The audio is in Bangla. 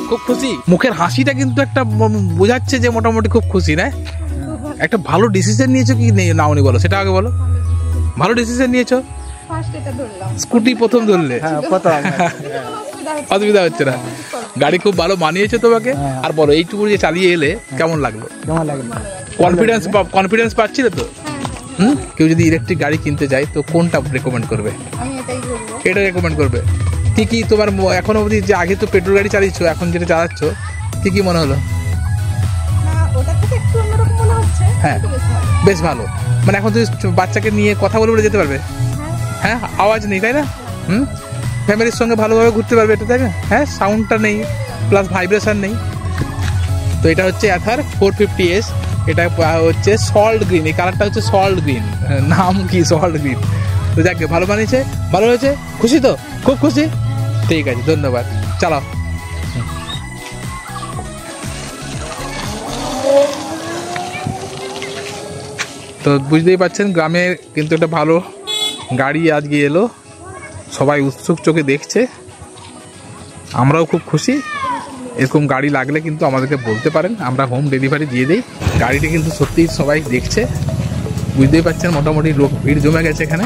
খুব খুশি, মুখের হাসিটা কিন্তু একটা বোঝাচ্ছে যে মোটামুটি খুব খুশি, না? একটা ভালো ডিসিশন নিয়েছো কি নাওনি বলো, সেটা আগে বলো। ভালো ডিসিশন নিয়েছো, স্কুটি প্রথম ধরলে, অসুবিধা হচ্ছে না, গাড়ি খুব ভালো মানিয়েছো তোমাকে। আর বলো এইটুকু যে চালিয়ে এলে কেমন লাগলো? কনফিডেন্স পাচ্ছিলে তো? কেউ যদি ইলেকট্রিক গাড়ি কিনতে যায় তো কোনটা রেকমেন্ড করবে? এটা রেকমেন্ড করবে। কি কি তোমার এখনো অবধি, যে আগে তো পেট্রোল গাড়ি চালিয়েছো, এখন যেটা চালাচ্ছ কি কি মনে হলো? হ্যাঁ, বেশ ভালো। মানে এখন তুমি বাচ্চাকে নিয়ে কথা বলে বলে যেতে পারবে। হ্যাঁ, আওয়াজ নেই, তাই না? ফ্যামিলির সঙ্গে ভালোভাবে ঘুরতে পারবে, এটা তাই না? হ্যাঁ, সাউন্ডটা নেই, প্লাস ভাইব্রেশন নেই। তো এটা হচ্ছে অ্যাথার 450S। এটা হচ্ছে সল্ট গ্রিন, এই কালারটা হচ্ছে সল্ট গ্রিন, নাম কি সল্ট গ্রিন। তো যাকে ভালো বানিয়েছে, ভালো হয়েছে, খুশি তো? খুব খুশি, ঠিক আছে, ধন্যবাদ, চালাও। তো বুঝতেই পারছেন গ্রামে কিন্তু একটা ভালো গাড়ি আজকে এলো, সবাই উৎসুক চোখে দেখছে, আমরাও খুব খুশি। এরকম গাড়ি লাগলে কিন্তু আমাদেরকে বলতে পারেন, আমরা হোম ডেলিভারি দিয়ে দিই। গাড়িটা কিন্তু সত্যিই সবাই দেখছে, বুঝতেই পারছেন মোটামুটি লোক ভিড় জমে গেছে এখানে।